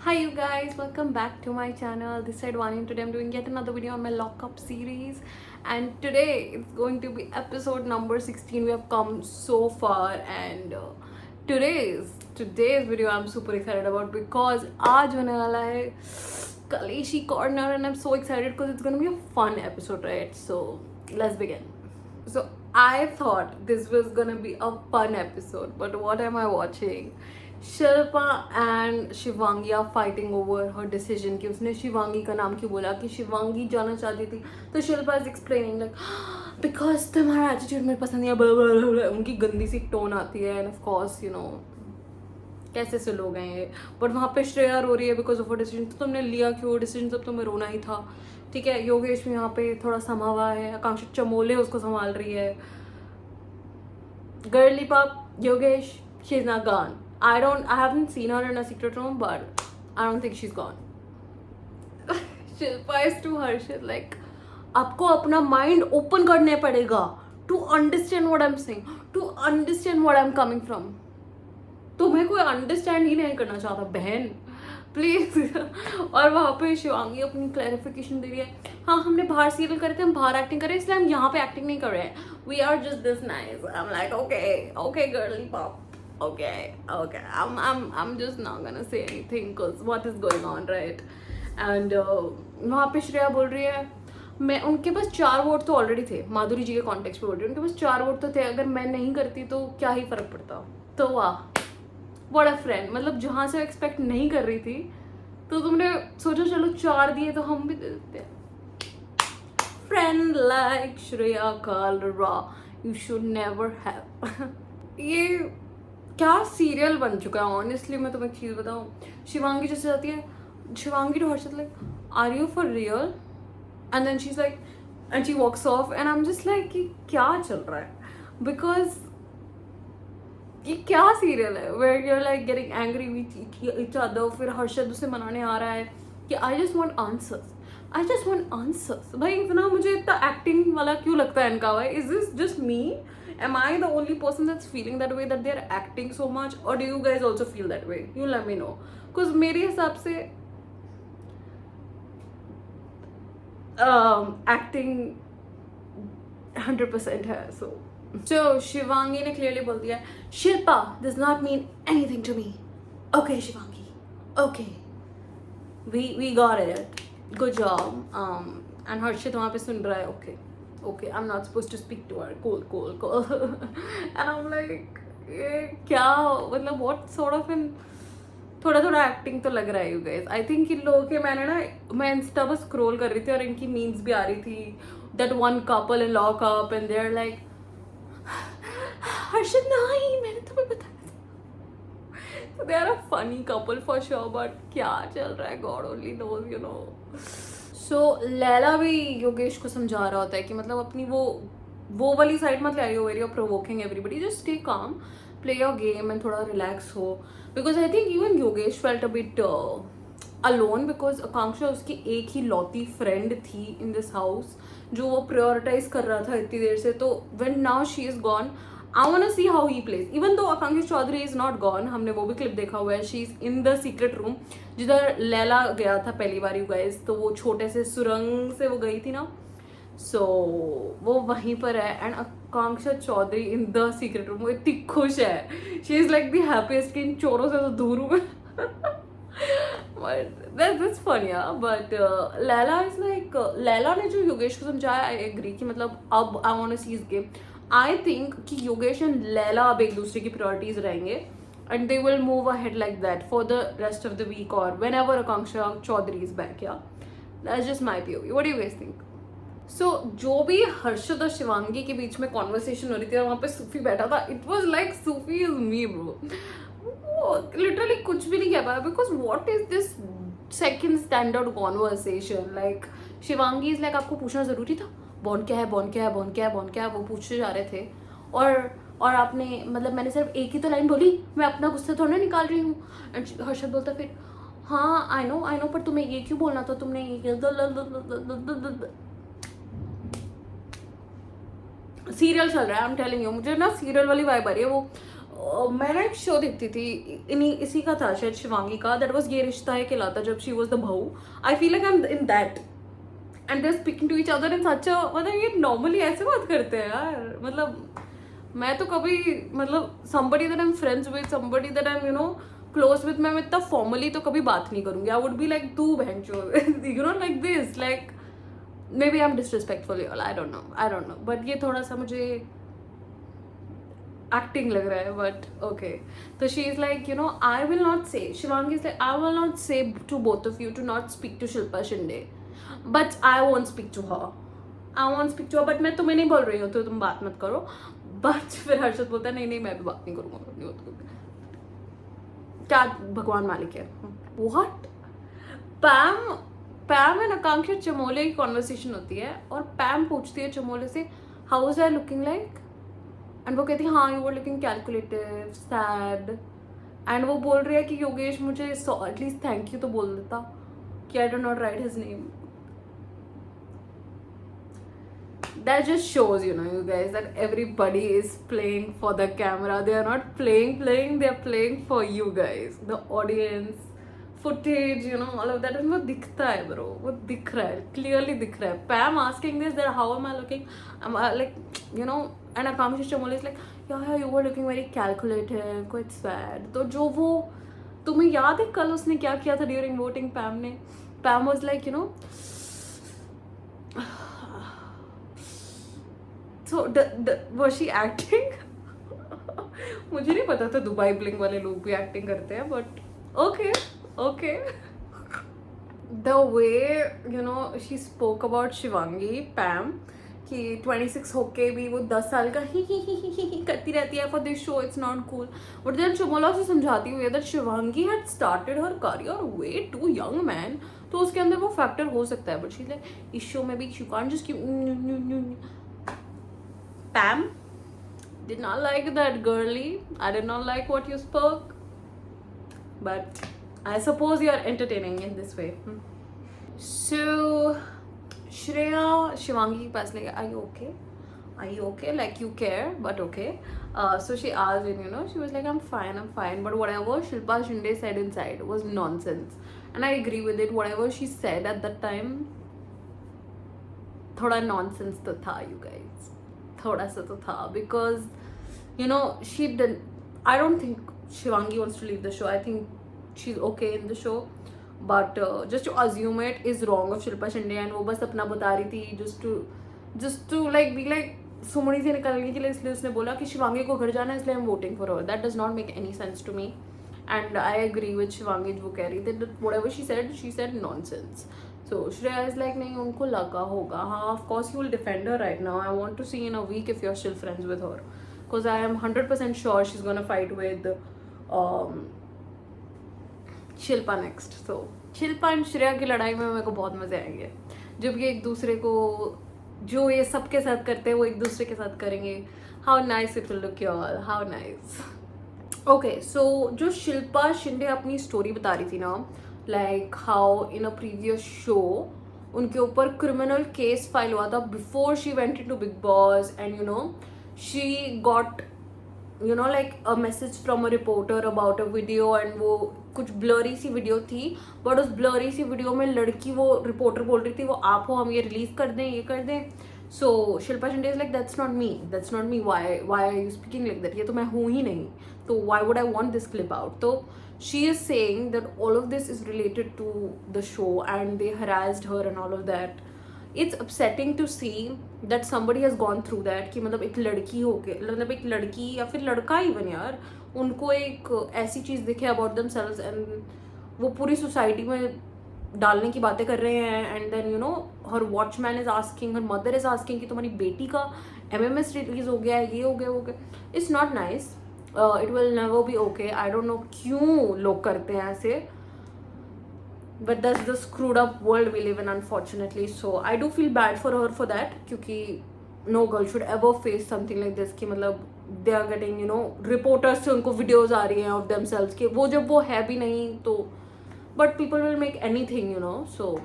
Hi you guys, welcome back to my channel. This side Vani and today I'm doing yet another video on my lockup series, and today it's going to be episode number 16. We have come so far, and today's video I'm super excited about because आज होने वाला है Kaleshi Corner, and I'm so excited because it's gonna be a fun episode, right? So let's begin. So I thought this was gonna be a fun episode, but what am I watching? Shilpa and Shivangi are fighting over her decision कि उसने शिवांगी का नाम क्यों बोला, कि शिवांगी जाना चाहती थी तो Shilpa is explaining like because तुम्हारा एटीट्यूड मेरे पसंद नहीं है, उनकी गंदी सी टोन आती है end of course you know कैसे से लोग हैं ये. बट वहाँ पे श्रेया रो रही है बिकॉज ऑफ अ डिसीजन. तो तुमने लिया क्यों डिसीजन, सब तुम्हें रोना ही था. ठीक है, योगेश भी यहाँ पे थोड़ा समा हुआ है, आकांक्षा चमोले उसको संभाल रही है. Girly pop Yogesh, she is not gone. I haven't seen her in a secret room, but I don't think she's gone. Shilpa is to Harshit like, आपको अपना माइंड ओपन करने पड़ेगा to understand what I'm saying, to understand what I'm coming from. तुम्हें कोई understand he नहीं करना चाहता बहन, प्लीज. और वहाँ पे शिवांगी अपनी क्लैरिफिकेशन दे रही है, हाँ हमने बाहर सीरियल करे थे, हम बाहर एक्टिंग कर रहे हैं, इसलिए हम यहाँ पे एक्टिंग नहीं कर रहे हैं. We are just this nice. I am like okay girly pop. Okay, I'm just not gonna say anything because what is going on, right? And वहाँ पे श्रेया बोल रही है, मैं उनके पास 4 वोट तो ऑलरेडी थे, माधुरी जी के कॉन्टेक्स्ट पे बोल रही है, उनके पास 4 वोट तो थे, अगर मैं नहीं करती तो क्या ही फर्क पड़ता. तो वाह, व्हाट अ फ्रेंड. मतलब जहाँ से एक्सपेक्ट नहीं कर रही थी तो तुमने सोचा चलो 4 दिए तो हम भी दे देते हैं. Friend like Shreya Kalra you should never have. ये क्या सीरियल बन चुका है ऑनेस्टली. मैं तुम्हें एक चीज़ बताऊँ, शिवांगी जैसे जाती है, Shivangi to Harshit like are you for real, and then she is like and she walks off, and I am just like कि क्या चल रहा है. बिकॉज ये क्या सीरियल है where you are like getting angry with each other. फिर हर्षद उसे मनाने आ रहा है कि आई जस्ट वॉन्ट आंसर्स. भाई इतना मुझे इतना एक्टिंग वाला क्यों लगता है इनका. भाई is this just me? Am I the only person that's feeling that way, that they're acting so much, or do you guys also feel that way? You let me know. Because मेरे हिसाब से acting 100% है. So Shivangi ने clearly बोल दिया, Shilpa does not mean anything to me. Okay Shivangi, okay, we got it, good job. And हर्षित वहाँ पे सुन रहा है, okay, I'm not supposed to speak to her, cool. And I'm like, ये क्या मतलब, what sort of in थोड़ा एक्टिंग तो लग रहा है. You guys, I think in लोगों के, मैं इंस्टा पर स्क्रॉल कर रही थी और इनकी मीम्स भी आ रही थी, that one couple in lockup and they are like Harshit नहीं, मैंने तुम्हें बताया था. They are a funny couple for sure, but क्या चल रहा है god only knows, you know. So Laila भी योगेश को समझा रहा होता है कि मतलब अपनी वो वाली साइड मत ले आई हो, very of provoking everybody, just stay calm, play your game and थोड़ा रिलैक्स हो. Because I think even Yogesh felt a bit alone, because Akanksha उसकी एक ही लौती फ्रेंड थी इन दिस हाउस जो वो प्रायोरिटाइज कर रहा था इतनी देर से. तो when now she is gone, I want to see how he plays. Even though Akanksha Chaudhary is not gone, हमने वो भी क्लिप देखा हुआ है, she is in the secret room जिधर लैला गया था पहली बार. यू गाइस, तो वो छोटे से सुरंग से वो गई थी ना, सो वो वहीं पर है. And Akanksha Chaudhary in the secret room, वो इतनी खुश है, she is like the happiest कि इन चोरों से तो दूर हूँ. That's funny, yeah. But Laila is like, Laila ने जो योगेश को समझाया, आई एग्री कि मतलब अब I want to see his game. I think कि योगेश एंड लैला अब एक दूसरे की प्रायोरिटीज रहेंगे and they will move ahead like that for the rest of the week और whenever Akanksha Chaudhary is back. Yeah that's just my POV. What do you guys think? So जो भी हर्षद और शिवांगी के बीच में कॉन्वर्सेशन हो रही थी और वहाँ पे सूफी बैठा था, it was like Sufi is me bro. Literally कुछ भी नहीं कह पाया because what is this second standard conversation. Like Shivangi is like, आपको पूछना जरूरी था बॉन्ड क्या है, वो पूछते जा रहे थे. और आपने मतलब मैंने सिर्फ एक ही तो लाइन बोली, मैं अपना गुस्सा थोड़ा निकाल रही हूँ. एंड हर्षद बोलता फिर, हाँ आई नो पर तुम्हें ये क्यों बोलना था, तुमने ये सीरियल चल रहा है. आई एम टेलिंग यू, मुझे ना सीरियल वाली वाइब आ रही है. मैंने एक शो देखती थी, इसी का था शायद, शिवांगी का, दैट वाज ये रिश्ता है कहलाता, जब शी वाज द बहू. I feel like I am in that and they are speaking to each other in such a, मतलब ये नॉर्मली ऐसे बात करते हैं यार. मतलब मैं तो कभी, मतलब somebody that I'm friends with, somebody that I'm close with, मैं इतना फॉर्मली तो कभी बात नहीं करूंगी. आई वुड बी लाइक तू बहन चो, like this, like may be I am disrespectful, I don't know but ये थोड़ा सा मुझे एक्टिंग लग रहा है. बट ओके, तो she is like I will not say, Shivangi is like I will not say to both of you to not speak to Shilpa Shinde, but I won't speak to her, but मैं तुम्हें नहीं बोल रही हूँ तो तुम बात मत करो. बट फिर हर्षद बोलता है नहीं मैं भी बात नहीं करूंगा, नहीं बात करूंगा. क्या भगवान मालिक है. व्हाट? पैम एंड आकांक्षा चमोले की कॉन्वर्सेशन होती है और पैम पूछती है चमोले से how is I looking like, and वो कहती है हाँ you were looking calculative sad, and वो बोल रही है कि योगेश मुझे एटलीस्ट थैंक यू तो बोल देता कि I do not right his name. That just shows, you guys, that everybody is playing for the camera. They are not playing, they are playing for you guys, the audience, footage, all of that. And वो दिखता है bro, वो दिख रहा है, clearly दिख रहा है. Pam asking this, that how am I looking? I'm like, and Akanksha Chamole is like, yeah, you were looking very calculative, quite sad. तो जो वो तुम्हें याद है कल उसने क्या किया था during voting? Pam was like, so was she acting? मुझे नहीं पता था दुबई ब्लिंग वाले लोग भी एक्टिंग करते हैं, but okay. The way she spoke about Shivangi पैम कि 26 होके भी वो 10 साल का ही करती रहती है for this show, it's not cool. But then Chamola से समझाती हुई that Shivangi had started her career way too young man, तो उसके अंदर वो फैक्टर हो सकता है. बट शी लाइक इस शो में भी she can't just Pam did not like that girly. I did not like what you spoke, but I suppose you are entertaining in this way. So Shreya Shivangi ke paas like, are you okay, like you care, but okay. So she asked and she was like I'm fine, but whatever Shilpa Shinde said inside was nonsense, and I agree with it. Whatever she said at that time thoda nonsense to tha, you guys, थोड़ा सा तो था, because she didn't, I don't think Shivangi wants to leave the show. I think she's okay in the show, but just to assume it is wrong of Shilpa Shinde, and वो बस अपना बता रही थी just to like be like सुमड़ी से निकलने के लिए, इसलिए उसने बोला कि शिवांगी को घर जाना है इसलिए I'm voting for her. That does not make any sense to me, and I agree with Shivangi जो कह रही थी that whatever she said nonsense. So Shreya is like नहीं उनको लगा होगा. हाँ, of course you will defend her right now. I want to see in a week if you're still friends with her, because I am 100% sure she's gonna fight with Shilpa next. So Shilpa and Shreya की लड़ाई में मेरे को बहुत मजे आएंगे, जब ये एक दूसरे को जो ये सबके साथ करते हैं वो एक दूसरे के साथ करेंगे. How nice it will look, y'all. How nice. Okay, so जो शिल्पा शिंदे अपनी स्टोरी बता रही थी ना, like how in a previous show उनके ऊपर क्रिमिनल केस फाइल हुआ था before she went into Big Boss, and she got like a message from a reporter about a video, and वो कुछ ब्लरी सी वीडियो थी, बट उस blurry सी video में लड़की, वो रिपोर्टर बोल रही थी वो आप हो, हम ये रिलीज कर दें, ये कर दें. So Shilpa Shinde is like that's not me, why are you speaking like that, ये तो मैं हूँ ही नहीं, तो why would I want this clip out. तो she is saying that all of this is related to the show and they harassed her and all of that. It's upsetting to see that somebody has gone through that, कि मतलब एक लड़की हो के, मतलब एक लड़की या फिर लड़का इवन यार, उनको एक ऐसी चीज़ दिखे about themselves and वो पूरी सोसाइटी में डालने की बातें कर रहे हैं, and then her watchman is asking, her mother is asking कि तुम्हारी बेटी का MMS रिलीज हो गया है, ये हो गया. It's not nice. It will never be okay. I don't know क्यों लोग करते हैं ऐसे, but that's the screwed up world we live in, unfortunately. So I do feel bad for her for that, क्योंकि no girl should ever face something like this, कि मतलब they are getting reporters से उनको videos आ रही हैं of themselves, कि वो जब वो है भी नहीं तो, but people will make anything, so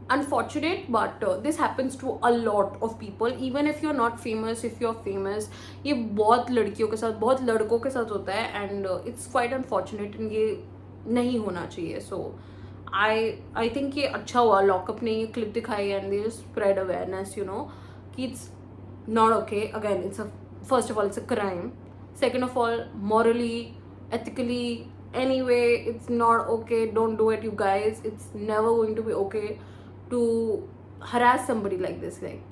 unfortunate, but this happens to a lot of people. Even if you're not famous, if you're famous, ये बहुत लड़कियों के साथ, बहुत लड़कों के साथ होता है, and it's quite unfortunate, and ये नहीं होना चाहिए. So I think ये अच्छा हुआ लॉकअप ने ये क्लिप दिखाई, and they just spread awareness, you know, कि it's not okay. Again, it's a, first of all, it's a crime. Second of all, morally, ethically, anyway, it's not okay. Don't do it, you guys. It's never going to be okay to harass somebody like this. Like,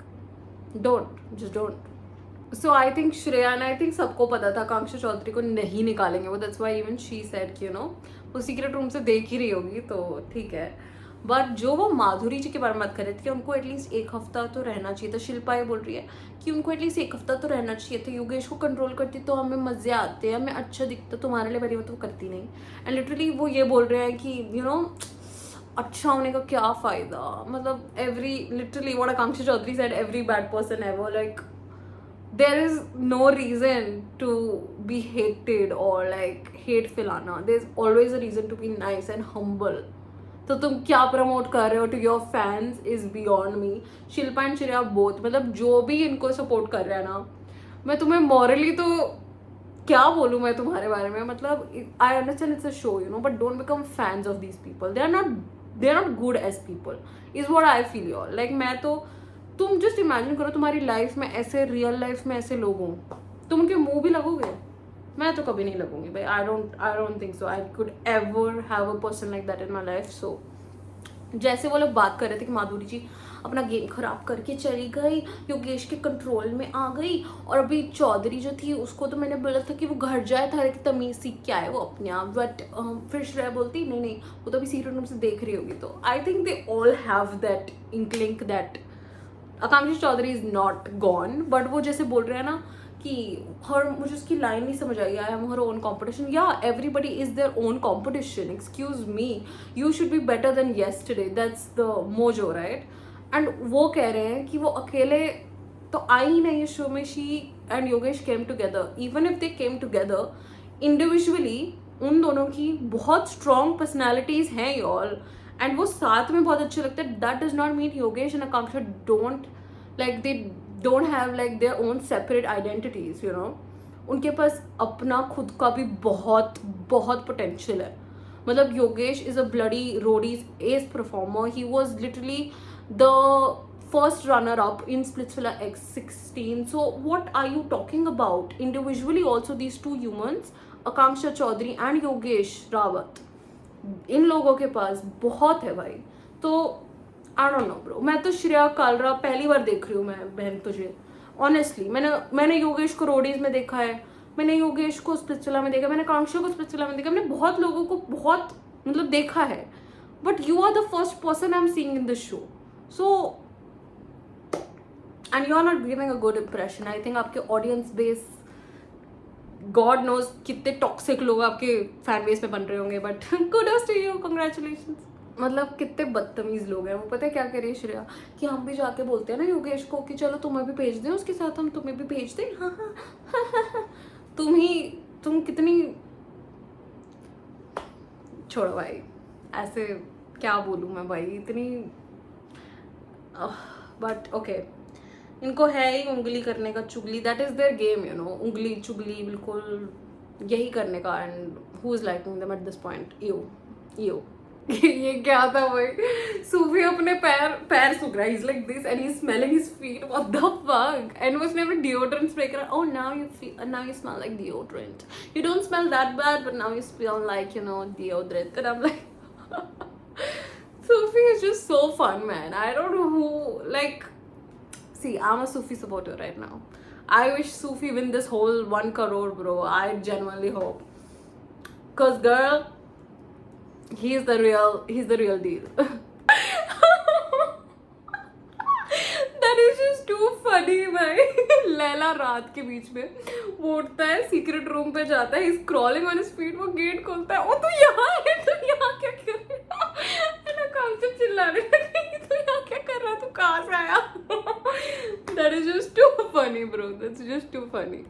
just don't. So I think Shreya, and I think सबको पता था आकांक्षा चौधरी को नहीं निकालेंगे वो. That's why even she said कि, you know, वो secret room से देख ही रही होगी, तो ठीक है. बट जो वो माधुरी जी के बारे में बात कर रहे थे कि उनको एटलीस्ट 1 हफ्ता तो रहना चाहिए था. शिल्पा ये बोल रही है कि उनको एटलीस्ट 1 हफ्ता तो रहना चाहिए था. योगेश को कंट्रोल करती तो हमें मजे आते, हमें अच्छा दिखता, तुम्हारे लिए बड़ी वो तो करती नहीं. एंड लिटरली वो ये बोल रहे हैं कि यू नो अच्छा होने का क्या फायदा. मतलब every literally what Akanksha Chaudhary said, every bad person ever, like there is no reason to be hated or like hate फैलाना. there's always a reason to be nice and humble. तो तुम क्या प्रमोट कर रहे हो to your fans is beyond me. Shilpa and Shreya both, मतलब जो भी इनको सपोर्ट कर रहा है ना, मैं तुम्हें मॉरली तो क्या बोलूँ मैं तुम्हारे बारे में. मतलब I understand it's a show, you know, but don't become fans of these people. they are not good as people is what I feel, y'all. like मैं तो, तुम जस्ट इमेजिन करो तुम्हारी लाइफ में ऐसे, रियल लाइफ में ऐसे लोग हों, तुम उनके मुंह भी लगोगे? मैं तो कभी नहीं लगूंगी भाई. I don't think so I could ever have a person like that in my life. So जैसे वो लोग बात कर रहे थे कि माधुरी जी अपना गेम खराब करके चली गई, योगेश के कंट्रोल में आ गई, और अभी चौधरी जो थी उसको तो मैंने बोला था कि वो घर जाए, था कि तमीज सीख के आए वो अपने आप. बट फिर श्रेया बोलती नहीं वो तो अभी सीक्रेट रूम से देख रही होगी. तो I think they all have that inkling that Akanksha Chaudhary is not gone. But वो जैसे बोल रहे हैं ना कि हर, मुझे उसकी लाइन नहीं समझ आई, I am her own competition. Yeah everybody is their own competition. Excuse me, you should be better than yesterday. That's the mojo, right? And वो कह रहे हैं कि वो अकेले तो आई ही नहीं शो में. She and Yogesh came together. Even if they came together individually, उन दोनों की बहुत स्ट्रॉन्ग पर्सनैलिटीज हैं y'all, एंड वो साथ में बहुत अच्छे लगते हैं. That does not mean Yogesh and Akanksha don't like, they don't have like their own separate identities, you know. उनके पास अपना खुद का भी बहुत बहुत पोटेंशियल है. मतलब Yogesh is a bloody Roadies S performer. He was literally the first runner up in Splitsvilla X16. So what are you talking about? Individually also these two humans, Akanksha Chaudhary and Yogesh Rawat, इन लोगों के पास बहुत है भाई. तो आई don't no bro. मैं तो श्रेया कालरा पहली बार देख रही हूँ मैं बहन तुझे. ऑनेस्टली मैंने योगेश को रोडीज में देखा है, मैंने योगेश को स्प्लिट्सविला में देखा, मैंने आकांक्षा को स्प्लिट्सविला में देखा, मैंने बहुत लोगों को बहुत मतलब देखा है. But you are the first person I am seeing in this show. So and you are not giving a good impression. I think आपके ऑडियंस बेस, गॉड नोज कितने टॉक्सिक लोग आपके फैन बेस में बन रहे होंगे, but kudos to you, congratulations. मतलब कितने बदतमीज लोग हैं वो. पता है क्या कह रही है श्रेया कि हम भी जाके बोलते हैं ना योगेश को कि चलो तुम्हें भी भेज दें उसके साथ, हम तुम्हें भी भेज दें. हाँ. तुम कितनी, छोड़ो भाई, ऐसे क्या बोलूँ मैं भाई, इतनी. बट ओके, इनको है ही उंगली करने का, चुगली. That is their game, you know. उंगली चुगली बिल्कुल यही करने का. And who is liking them at this point? You ये क्या था भाई? सूफी अपने पैर सूख रहा है. He's like this and he's smelling his feet. What the fuck? And उसने अपने deodorant spray करा. Oh, now you smell like deodorant. You don't smell that bad, but now you smell like, you know, deodorant. And I'm like, Sufi is just so fun, man. I don't know who, like, see, I'm a Sufi supporter right now. I wish Sufi win this whole 1 crore, bro. I genuinely hope. Cause girl, he's the real deal. That is just too funny, भाई. लैला रात के बीच में वो उठता है, secret room पे जाता है, he's crawling on his feet, वो गेट खोलता है. ओ तू यहाँ है, तू यहाँ क्या कर रहा है? ना काम से चिल्लाने लगी, तू यहाँ क्या कर रहा है, तू कहाँ से आया? That is just too funny, bro. That's just too funny.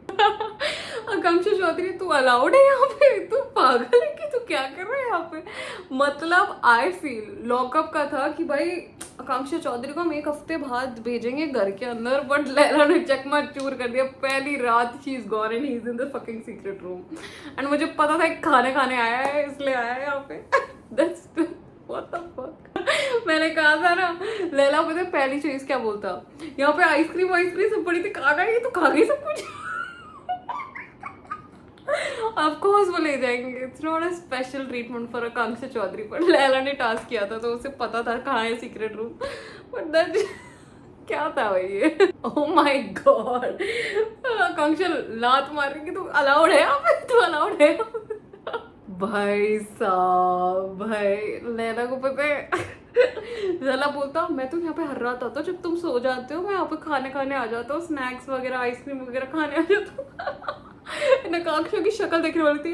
आकांक्षा चौधरी, तू अलाउड है यहाँ पे? तू पागल है कि तू क्या कर रहा है यहाँ पे? मतलब आई फील लॉकअप का था कि भाई आकांक्षा चौधरी को हम एक हफ्ते बाद भेजेंगे घर के अंदर, बट लैला ने चकमा चूर कर दिया पहली रात। She is gone and he is in the fucking secret room. And मुझे पता था खाने खाने आया है, इसलिए आया है यहाँ पे। That's what the fuck. मैंने कहा था ना, लैला पता है पहली चीज क्या बोलता, यहाँ पे आइसक्रीम वाइसक्रीम सब पड़ी थी, खा गई तो खा गई सब कुछ। ऑफ कोर्स वो ले जाएंगे। It's not a special treatment for Akanksha Chaudhary, पर लैला ने टास्क किया था तो उसे पता था कहाँ है सीक्रेट रूम। बट दैट क्या था भाई ये? ओह माय गॉड, आकांक्षा लात मारेंगे तो अलाउड है यहाँ पे? तो अलाउड है भाई साहब। भाई लैला को पता है, लैला बोलता मैं तो यहाँ पे हर रात आता हूँ, जब तुम सो जाते हो मैं यहाँ पे खाने खाने आ जाता हूँ, स्नैक्स वगैरह आइसक्रीम वगैरह खाने आ जाता हूँ। आकांक्षा की शक्ल देखने वाली थी।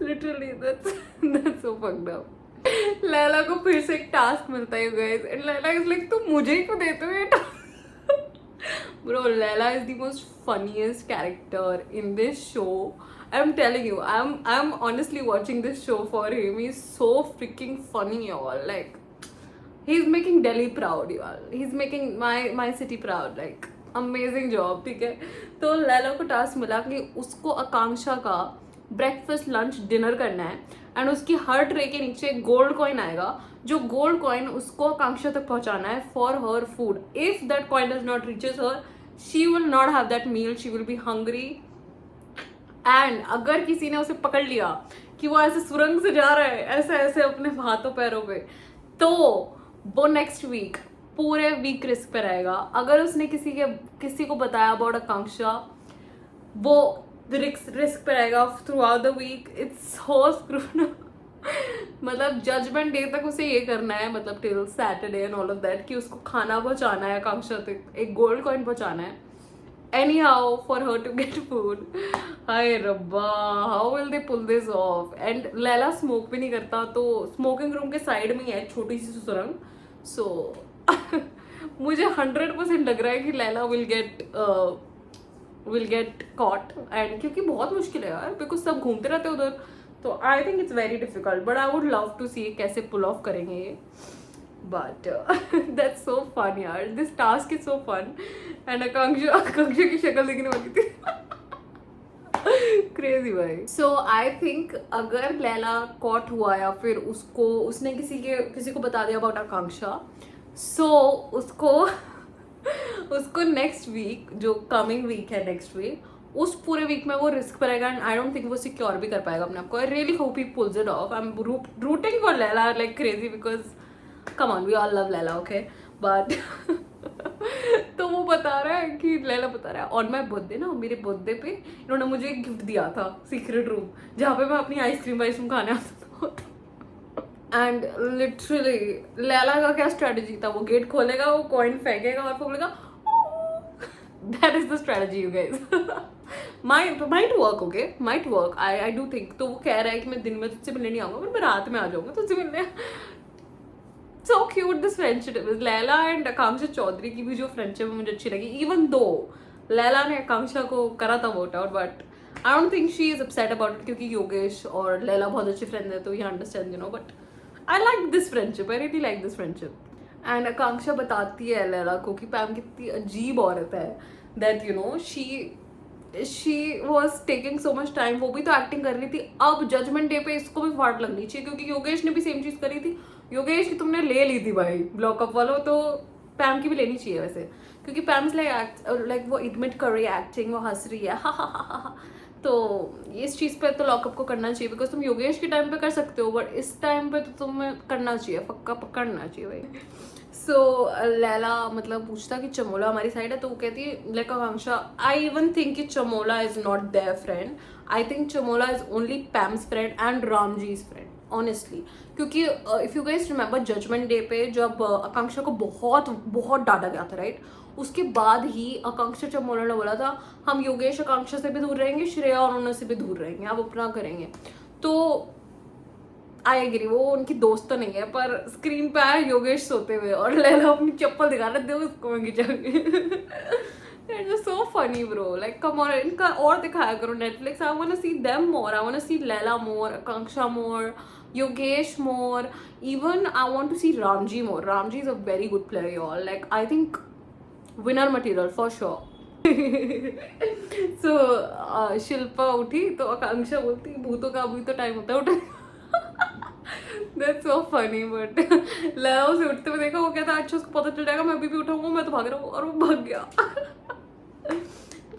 Literally that's so fucked up. Laila को फिर से एक टास्क मिलता है guys, and Laila is like तुम मुझे ही क्यों देते हो ये task? Bro, Laila is the most funniest character in this show. I'm telling you, I'm honestly watching this show for him. He's so freaking funny, y'all. Like, he's making Delhi proud, y'all. He's making my city proud. Like, amazing job, ठीक है? तो लैला को task मिला कि उसको आकांक्षा का breakfast lunch dinner करना है, एंड उसकी हर ट्रे के नीचे गोल्ड कॉइन आएगा, जो गोल्ड कॉइन उसको आकांक्षा तक पहुंचाना है for her food. If that coin does not reaches her, she will not have that meal, she will be hungry. And अगर किसी ने उसे पकड़ लिया कि वो ऐसे सुरंग से जा रहा है ऐसे ऐसे अपने हाथों पैरों पे, तो वो नेक्स्ट वीक पूरे वीक रिस्क पे रहेगा. अगर उसने किसी को बताया अबाउट आकांक्षा, वो रिस्क पे रहेगा throughout the week. It's so screwed. मतलब जजमेंट डे तक उसे ये करना है, मतलब till Saturday and all of that, कि उसको खाना पहुंचाना है आकांक्षा तक, एक गोल्ड कॉइन पहुंचाना है. Anyhow, for her to get food. हाय रब्बा, how will they pull this off? And Laila smoke भी नहीं करता, तो स्मोकिंग रूम के साइड में ही है छोटी सी सुरंग. सो मुझे 100% लग रहा है कि Laila will get caught. And क्योंकि बहुत मुश्किल है यार, बिकॉज सब घूमते रहते हैं उधर, तो I think it's very difficult. But I would love to see कैसे पुल ऑफ करेंगे ये. But that's so fun, यार. This task is so fun. And आकांक्षा की शक्ल देखने वाली थी. Crazy भाई. So I think अगर लैला caught हुआ या फिर उसने किसी को बता दिया about आकांक्षा, so उसको नेक्स्ट वीक, जो कमिंग वीक है नेक्स्ट वीक, उस पूरे वीक में वो रिस्क पर रहेगा. एंड आई डोंट थिंक वो सिक्योर भी कर पाएगा अपने आप को. I really hope he pools it of. I am rooting for Laila like crazy, because come on, we all love Laila, okay? But तो वो बता रहा है कि लैला बता रहा है ऑन माई बर्थडे ना, मेरे बर्थडे पे इन्होंने मुझे एक गिफ्ट दिया था, सीक्रेट रूम, जहाँ पे मैं अपनी आइसक्रीम खाने आता था. एंड लिटरली लैला का क्या स्ट्रेटजी था, वो गेट खोलेगा, वो कॉइन फेंकेगा और बोलेगा that is the strategy you guys. Might work, okay, might work. I do think. तो वो कह रहा है कि मैं दिन में तुझसे मिलने नहीं आऊंगा, मैं रात में आ जाऊंगा तुझसे मिलने. So cute this friendship is. Laila and Akanksha Chaudhary की भी जो फ्रेंडशिप है मुझे अच्छी लगी, इवन दो लैला ने आकांक्षा को करा था vote out, but I don't think she is upset about it, क्योंकि योगेश और लैला बहुत अच्छे फ्रेंड है, तो ये understand, you know. But I like this friendship, I really like this friendship. And Akanksha बताती है लैला को कि पैम कितनी अजीब औरत है, that you know she was taking so much time. वो भी तो एक्टिंग कर रही थी, अब जजमेंट डे पे इसको भी फाड़ लगनी चाहिए, क्योंकि योगेश ने भी सेम चीज करी थी. योगेश की तुमने ले ली थी भाई ब्लॉकअप वालों, तो पैम की भी लेनी चाहिए वैसे, क्योंकि पैम्स लाइक वो एडमिट कर रही है एक्टिंग, वो हंस रही है हा. तो इस चीज़ पे तो लॉकअप को करना चाहिए, बिकॉज तुम योगेश के टाइम पे कर सकते हो, बट इस टाइम पे तो तुम्हें करना चाहिए, पक्का पकड़ना चाहिए भाई. सो लैला मतलब पूछता कि चमोला हमारी साइड है, तो वो कहती है like Akanksha, I even think कि Chamola is not their friend. I think Chamola is only Pam's friend and Ramji's friend, honestly. क्योंकि if you guys remember judgment day पे जब आकांक्षा को बहुत बहुत डांटा गया था, राइट, उसके बाद ही आकांक्षा चमोला ने बोला था हम योगेश आकांक्षा से भी दूर रहेंगे, श्रेया और उन्होंने से भी दूर रहेंगे, आप अपना करेंगे. तो आई एग्री, वो उनकी दोस्त तो नहीं है, पर स्क्रीन पे आया योगेश सोते हुए और लैला अपनी चप्पल दिखा रहे थे उसको मैं खिंचा. It's so funny, bro. Like, come on, इनका और दिखाया करो Netflix. I wanna see them more. I wanna see Laila more, Akanksha more, Yogesh more. Even I want to see Ramji more. Ramji is a very good player, y'all. Like I think winner material for sure. So Shilpa उठी तो आकांक्षा बोलती भूतों का अभी तो time होता है उठ. That's so funny, but लया उसे उठते हुए देखा, वो कहता अच्छा उसको पता चल जाएगा मैं अभी भी उठाऊंगा, मैं तो भाग रहा हूँ, और वो भाग गया.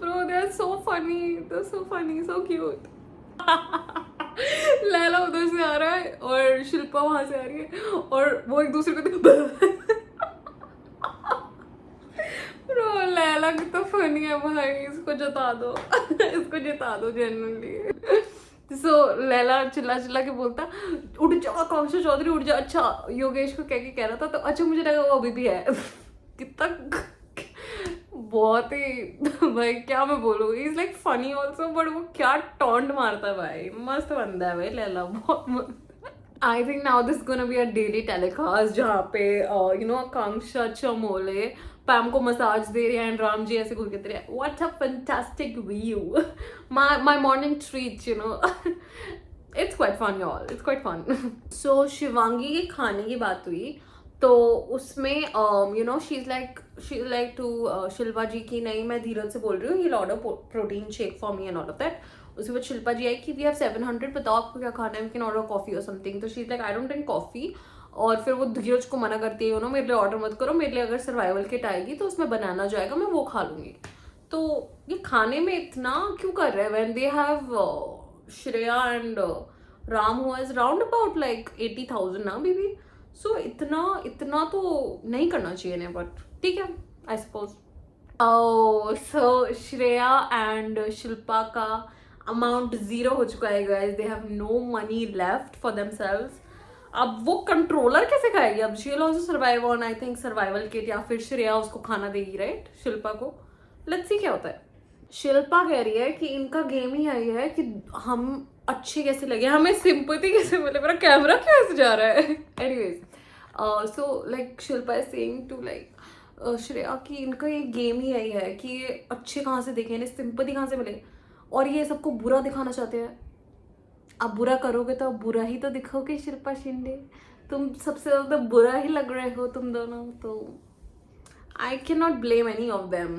Bro, they're so funny, they're so funny, so cute. Laila उधर से आ रहा है और शिल्पा वहां से आ रही है और वो एक दूसरे को Bro, लैला कितना फनी है भाई, इसको जिता दो. इसको जिता दो जनरली. सो लैला चिल्ला चिल्ला के बोलता उठ जा आकांक्षा चौधरी उठ जा. अच्छा योगेश को क्या कह रहा था, तो अच्छा मुझे लगा वो अभी भी है. कितना बहुत ही भाई, क्या मैं बोलूँ, is like funny also, but वो क्या टॉन्ट मारता है भाई. मस्त बंदा है भाई लैला, बहुत मस्त. I think now this gonna be a daily telecast जहाँ पे यू नो आकांक्षा चमोले पैम को मसाज दे रही है एंड राम जी ऐसे घूर के दे रहे हैं. What a fantastic view. My morning treat, you know. It's quite fun y'all, it's quite fun. So Shivangi के खाने की बात हुई तो उसमें you know she like to Shilpa ji की, नहीं मैं धीरज से बोल रही हूँ, he order protein shake for me and all of that. उसके बाद शिल्पा जी आई कि वी हैव 700, बताओ आपको क्या खाना है, वी कैन ऑर्डर कॉफी और समथिंग. तो she is like I don't drink coffee. और फिर वो धीरज को मना करती है, यू नो मेरे लिए ऑर्डर मत करो, मेरे लिए अगर सर्वाइवल किट आएगी तो उसमें बनाना जाएगा, मैं वो खा लूंगी. तो ये खाने में इतना क्यों कर रहे हैं when they have Shreya and Ram who is round about like 80,000 ना बेबी. सो इतना तो नहीं करना चाहिए ना, बट ठीक है I suppose. So Shreya and Shilpa का अमाउंट 0 हो चुका है guys. They have no money left for themselves. अब वो कंट्रोलर कैसे खाएगी, अब she will also survive on I think survival kit, या फिर श्रेया उसको खाना देगी राइट शिल्पा को. लेट्स सी क्या होता है. शिल्पा कह रही है कि इनका गेम ही यही है कि हम अच्छे कैसे लगे, हमें सिंपैथी कैसे मिले. मेरा कैमरा क्यों ऐसे जा रहा है. Anyways so like Shilpa is saying to like Shreya कि इनका ये गेम ही यही है कि ये अच्छे कहाँ से दिखे, इन्हें सिंपैथी कहाँ से मिले, और ये सबको बुरा दिखाना चाहते हैं. आप बुरा करोगे तो आप बुरा ही तो दिखोगे शिल्पा शिंदे. तुम सबसे ज़्यादा बुरा ही लग रहे हो तुम दोनों. तो I can not blame any of them,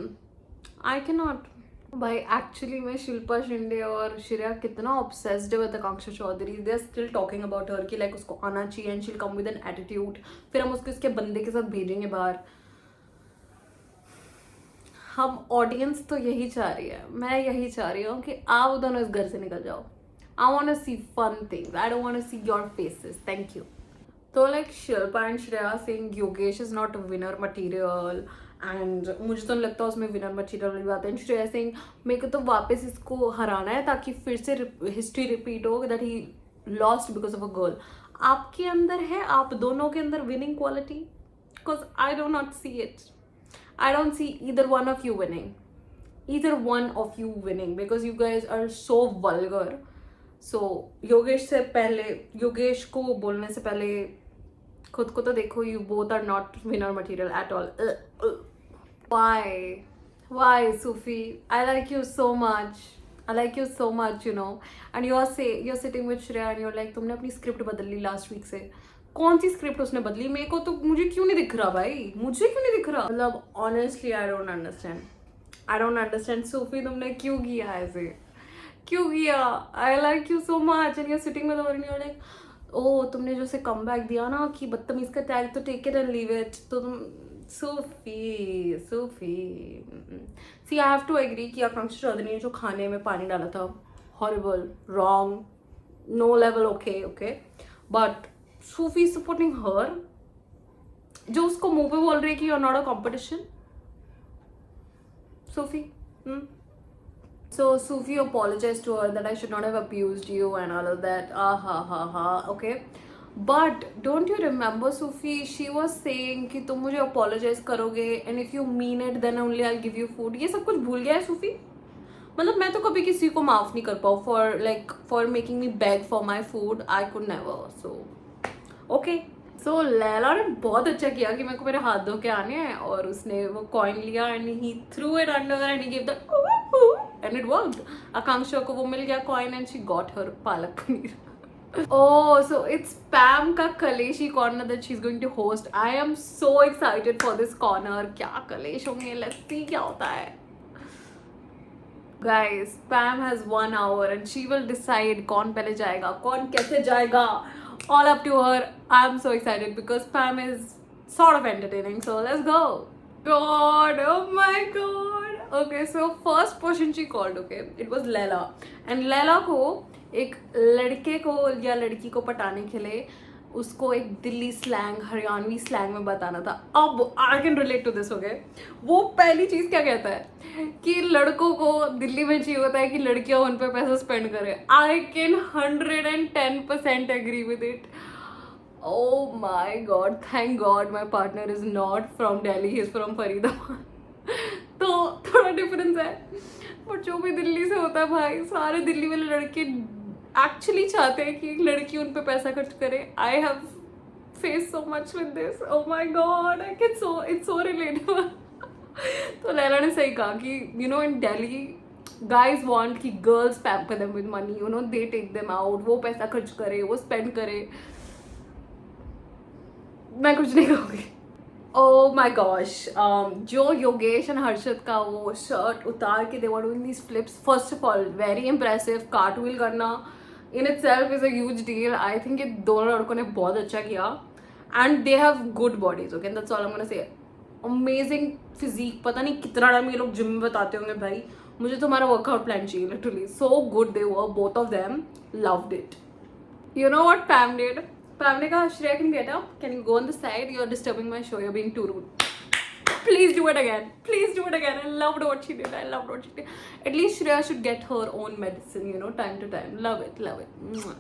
I can not. भाई एक्चुअली में शिल्पा शिंदे और श्रेया कितना ऑब्सेस्ड है with Akanksha Chaudhary. They are still talking about her कि लाइक उसको आना चाहिए and she'll come with an attitude, फिर हम उसको इसके बंदे के साथ भेजेंगे बाहर. हम ऑडियंस तो यही चाह रही है, मैं यही चाह रही हूँ कि आप दोनों इस घर से निकल जाओ. I want to see fun things. I don't want to see your faces. Thank you. So like Shilpa and Shreya saying Yogesh is not a winner material and मुझे तो नहीं लगता उसमें winner material वाली बात है. And Shreya saying मेरे को तो वापस इसको हराना है ताकि फिर से history repeat हो that he lost because of a girl. आपके अंदर है, आप दोनों के अंदर winning quality? Because I do not see it. I don't see either one of you winning. Either one of you winning because you guys are so vulgar. सो योगेश से पहले, योगेश को बोलने से पहले खुद को तो देखो. You both are not winner material at all. Why Sufi, I like you so much, I like you so much you know. And you are sitting with Shreya and your like तुमने अपनी स्क्रिप्ट बदल ली लास्ट वीक से. कौन सी script उसने बदली, मेरे को तो मुझे क्यों नहीं दिख रहा भाई, मुझे क्यों नहीं दिख रहा. मतलब honestly I don't understand Sufi, तुमने क्यों किया ऐसे, क्यों किया. I like you so much and you are sitting with और यूर लाइक ओ तुमने जो से कम बैक दिया ना कि बदतमीज का टैग, तो take it and leave it. तो तुम Sufi see I have to agree कि आकांक्षा चौधरी ने जो खाने में पानी डाला था horrible, wrong, no level. Okay but Sufi supporting her, जो उसको मुंह पे बोल रही है कि you are not a competition. Sufi So Sufi apologized to her that I should not have abused you and all of that. Okay. But don't you remember Sufi? She was saying कि तुम मुझे apologize करोगे and if you mean it then only I'll give you food. ये सब कुछ भूल गया है सूफी. मतलब मैं तो कभी किसी को माफ नहीं कर पाऊँ for making me beg for my food. I could never. So okay. सो लैला ने बहुत अच्छा किया कि मेरे को मेरे हाथ धो के आने हैं, और उसने वो कॉइन लिया and he threw it under and he give that and it worked. Akanksha को वो मिल गया coin and she got her palak paneer. Oh, so it's Pam का कलेशी corner that she's going to host. I am so excited for this corner. क्या कलेश होंगे? Let's see क्या होता है. Guys, Pam has 1 hour and she will decide कौन पहले जाएगा, कौन कैसे जाएगा. All up to her. I'm so excited because Pam is sort of entertaining. So let's go. God, oh my God. Okay, so first person she called, okay, it was Leila. And Leila को एक लड़के को या लड़की को पटाने के लिए उसको एक दिल्ली स्लैंग, हरियाणवी स्लैंग में बताना था. अब I can relate to this. Okay, वो पहली चीज़ क्या कहता है कि लड़कों को दिल्ली में चाहिए होता है कि लड़कियां उन पर पैसा स्पेंड करें. I can 110% agree with it. Oh my God, thank God my partner is not from Delhi, he is from Faridabad. तो थोड़ा डिफरेंस है, बट जो भी दिल्ली से होता है भाई, सारे दिल्ली वाले लड़के एक्चुअली चाहते हैं कि एक लड़की उन पे पैसा खर्च करे. I have face so much with this. Oh my God, I can so it's so relatable. तो लैला ने सही कहा कि you know in Delhi guys want कि girls pamper them with money, you know, they take them out, वो पैसा खर्च करे, वो spend करे. मैं कुछ नहीं कहूँगी. Oh my gosh, जो योगेश एंड हर्षद का वो शर्ट उतार के they were doing these flips. First of all, very impressive. Cartwheel करना in itself is a huge deal. I think ये दोनों लड़कों ने बहुत अच्छा किया. And they have good bodies, okay? That's all I'm gonna say. Amazing physique. पता नहीं कितना टाइम ये लोग जिम में बताते होंगे भाई. मुझे तुम्हारा वर्कआउट प्लान चाहिए literally. So good they were, both of them. Loved it. You know what Pam did? Pam ने कहा, Shreya, can you get up? Can you go on the side? You're disturbing my show. You're being too rude. Please do it again. Please do it again. I loved what she did. I loved what she did. At least Shreya should get her own medicine, you know, time to time. Love it. Love it. Mwah.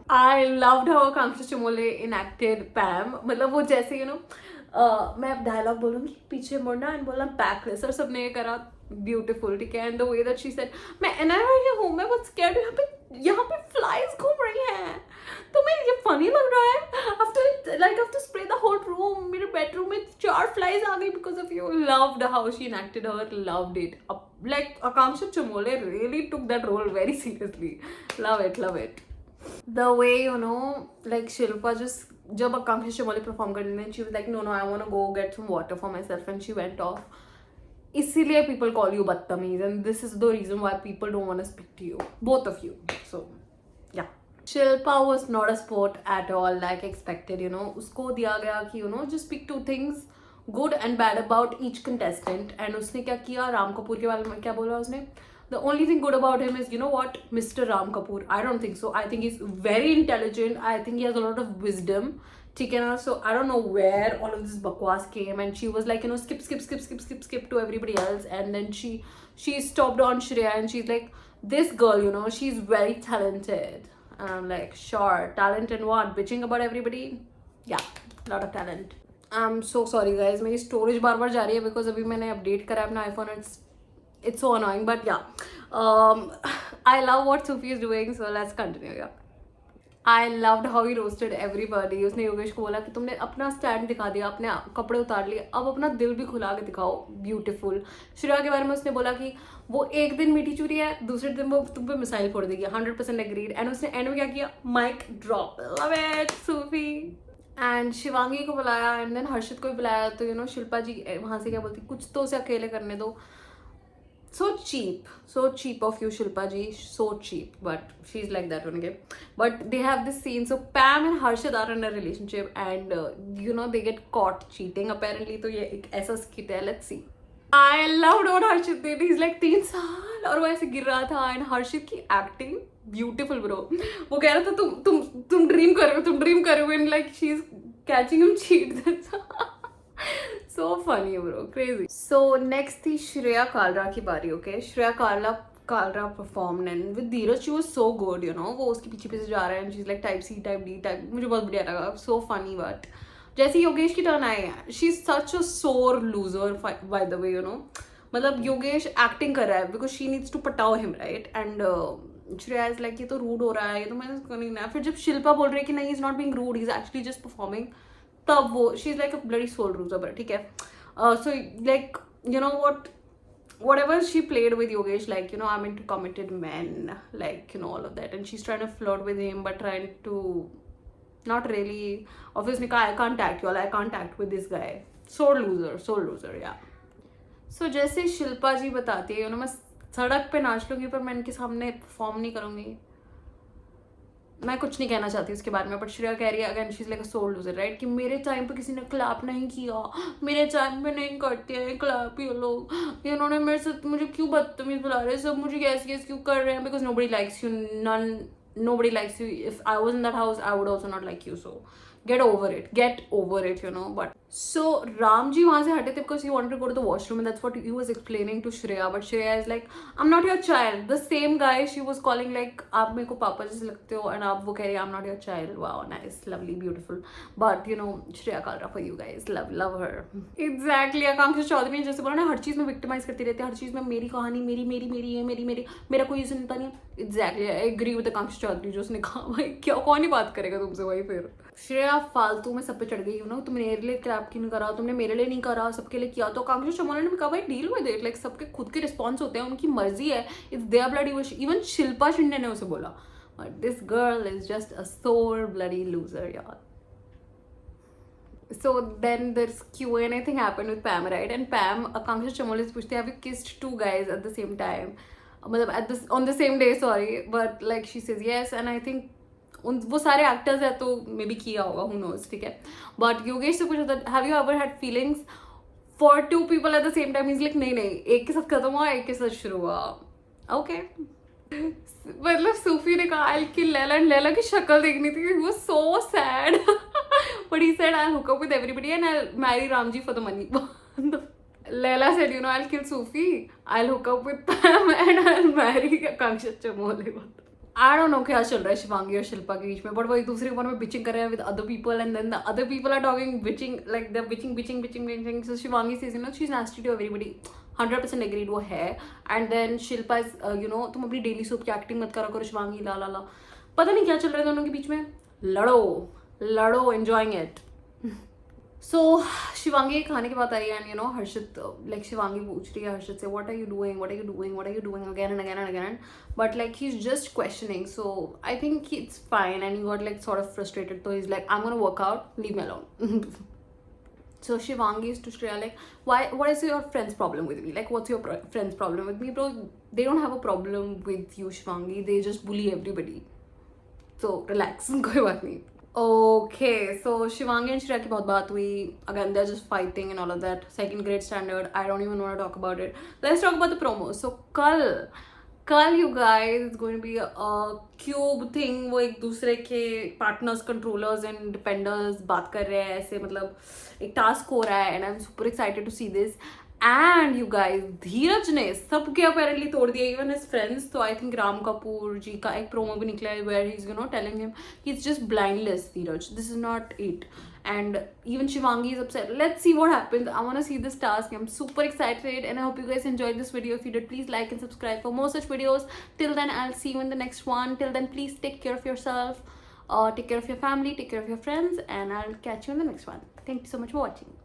I loved how Akanksha Chamole enacted Pam. मतलब वो जैसे, you know, मैं अब dialogue बोलूँगी, पीछे मुड़ना and बोलना backless, और सबने ये करा ब्यूटीफुल. ठीक है. And the way that she said, मैं एनआरआई हूँ, मैं बहुत स्कैर्ड हूँ, यहाँ पे फ्लाइज घूम रही हैं, तुम्हें ये फनी लग रहा है? After spray the whole room, मेरे बेडरूम में 4 फ्लाइज आ गई because of you. Loved how she enacted her. Loved it. Like Akanksha Chamole really took that role very seriously. Love it. Love it. The way, you know, like Shilpa just, जब Akanksha Chamole perform करने थे, she was like, no, I want to go get some water for myself, and she went off. इसीलिए people call you बदतमीज, and this is the reason why people don't want to speak to you, both of you. So yeah, Shilpa was not a sport at all like expected, you know. उसको दिया गया कि you know just speak 2 things good and bad about each contestant, and उसने क्या किया, राम कपूर के बारे में क्या बोला उसने? The only thing good about him is, you know what, Mr. Ram Kapoor. I don't think so. I think he's very intelligent. I think he has a lot of wisdom. ठीक है ना? So I don't know where all of this bakwas came, and she was like, you know, skip to everybody else, and then she stopped on Shreya, and she's like, this girl, you know, she's very talented. And I'm like, sure, talent and what? Bitching about everybody? Yeah, lot of talent. I'm so sorry guys, मेरी storage बार बार जा रही है because अभी मैंने update करा अपना iPhone. It's so annoying, but yeah, I love what Sufi is doing, so let's continue. Yeah, I loved how he roasted everybody. उसने योगेश को बोला कि तुमने अपना स्टैंड दिखा दिया, अपने कपड़े उतार लिए, अब अपना दिल भी खुला के दिखाओ. ब्यूटीफुल. श्रेया के बारे में उसने बोला कि वो एक दिन मीठी चूरी है, दूसरे दिन वो तुम पे मिसाइल फोड़ देगी. 100% एग्रीड. एंड उसने एंड में क्या किया, mic drop. Love it Sufi. And Shivangi को बुलाया, एंड देन हर्षित को भी बुलाया. तो यू नो शिल्पा जी वहाँ से क्या बोलती, कुछ तो उसे अकेले करने दो. So cheap of you, Shilpa ji. So cheap, but she's like that one, okay? But they have this scene. So Pam and Harshad are in a relationship, and you know they get caught cheating apparently. तो ये एक ऐसा skit है. Let's see. I loved what Harshad did. He's like 3 साल और वो ऐसे गिर रहा था, and Harshad की acting beautiful bro. वो कह रहा था तुम ड्रीम कर रहे हो, and like she's catching him cheat. So funny bro, crazy. So next थी श्रेया कालरा की बारी. okay? Shreya Kalra performed, and with Dheeraj she was so good, you know. वो उसके पीछे जा रहा है, and she's like type C type D type. मुझे बहुत बढ़िया लगा. So funny. But जैसे योगेश की टर्न आई है, she's such a sore loser by the way, you know. मतलब योगेश एक्टिंग कर रहा है because she needs to पटाओ him, right? And Shreya is like, ये तो रूड हो रहा है, ये तो मैंने उसको नहीं ना. फिर जब शिल्पा बोल रही है कि नहीं, he's not being rude, he's actually just performing, तब वो she is like a bloody sole loser. But ठीक है. So like you know what, whatever she played with Yogesh, like, you know, I'm into committed men, like, you know, all of that, and she's trying to flirt with him but trying to not really. Obviously, I can't act, y'all. I can't act with this guy. So loser, yeah. So जैसे शिल्पा जी बताती है, you know, मैं सड़क पे नाच लूंगी पर मैं इनके सामने परफॉर्म नहीं करूंगी. मैं कुछ नहीं कहना चाहती उसके बारे में, बट श्रेया कह रही है again, she is like a sole loser, right, कि मेरे टाइम पे किसी ने क्लैप नहीं किया, मेरे टाइम पे नहीं करते हैं क्लैप ये लोग, इन्होंने मेरे साथ मुझे क्यों बदतमीज बुला रहे हैं सब, मुझे कैसे क्यों कर रहे हैं, because nobody likes you, nobody likes you. If I was in that house, I would also not like you. So get over it, you know. But so Ramji वहाँ से हटे थे because he wanted to go to the washroom, and that's what he was explaining to Shreya. But Shreya is like, I'm not your child. The same guy she was calling like, आप मेरे को पापा जैसे लगते हो, and आप वो कह रही है I'm not your child. Wow, nice, lovely, beautiful. But you know, Shreya Kalra for you guys, love her. Exactly. आकांक्षा चौधरी ने जैसे बोला ना, हर चीज में विक्टिमाइज करती रहती है, हर चीज में मेरी कहानी, मेरी मेरा कोई सुनता नहीं. Exactly, I agree with आकांक्षा चौधरी जो उसने कहा, भाई क्या कौन ही बात करेगा तुमसे भाई. फिर श्रेया फालतू में सब पे चढ़ गई, यू नो, तुमने मेरे लिए क्रैप क्यों नहीं करा, तुमने मेरे लिए नहीं करा, सबके लिए किया. तो आकांक्षा चौधरी ने भी कहा भाई डील विद इट, लाइक सबके खुद के रिस्पॉन्स होते हैं, उनकी मर्जी है, it's their bloody wish. Even Shilpa Shinde ने उसे बोला, but this girl is just a sore bloody loser यार. So then this Q&A thing happened with Pam, right? And Pam, Akanksha Chamolia se पूछती है, have you kissed two guys at the same time? मतलब at this on the same day, sorry, but like she says yes, and I think वो सारे actors है तो may be किया होगा, who knows, ठीक है. बट योगेश से पूछा था, have you ever had feelings for two people at the same time? He's like नहीं, एक के साथ खत्म हुआ, एक के साथ शुरू हुआ. ओके. मतलब सूफी ने कहा I'll kill Leila, and Leila की शक्ल देखनी थी, he was so sad. But he said I'll hook up with everybody and I'll marry Ramji for the money. Leila said, you know, I'll kill Sufi, I'll hook up with Pam and I'll marry Akanksha Chamolia. I don't know क्या चल रहा है शिवांगी और शिल्पा के बीच में, but वो एक दूसरे के बारे में बिचिंग कर रहे हैं with other people, and then the other people are talking bitching, like they're bitching. So Shivangi says, you know, she's nasty to everybody. 100% agreed, वो है. And then Shilpa is, you know, तुम अपनी daily soap की acting मत करो शिवांगी, ला. पता नहीं क्या चल रहा है दोनों के बीच में. लड़ो, enjoying it. So शिवांगी खाने के बाद आई, and you know, Harshit, like Shivangi पूछ रही है हर्षित से, what are you doing again and again, but like he's just questioning. So I think it's fine, and he got like sort of frustrated, so he's like, I'm gonna work out, leave me alone. So Shivangi is to Shreya like, what is your friend's problem with me? Like, what's your friend's problem with me? Bro, they don't have a problem with you, Shivangi, they just bully everybody. So relax, कोई बात नहीं. Okay, so Shivangi and Shreya की बहुत बात हुई. Again, they're just fighting and all of that. Second grade standard. I don't even want to talk about it. Let's talk about the promos. So कल you guys, it's going to be a cube thing. वो एक दूसरे के partners, controllers and defenders बात कर रहे हैं ऐसे, मतलब एक task हो रहा है, and I'm super excited to see this. And you guys, धीरज ने सबके apparently तोड़ दिया, even his friends. So I think Ram Kapoor जी का एक promo भी निकला है where he's, you know, telling him he's just blindless, Dheeraj, this is not it. And even Shivangi is upset. Let's see what happens. I want to see this task. I'm super excited, and I hope you guys enjoyed this video. If you did, please like and subscribe for more such videos. Till then, I'll see you in the next one. Till then, please take care of yourself, take care of your family, take care of your friends, and I'll catch you in the next one. Thank you so much for watching.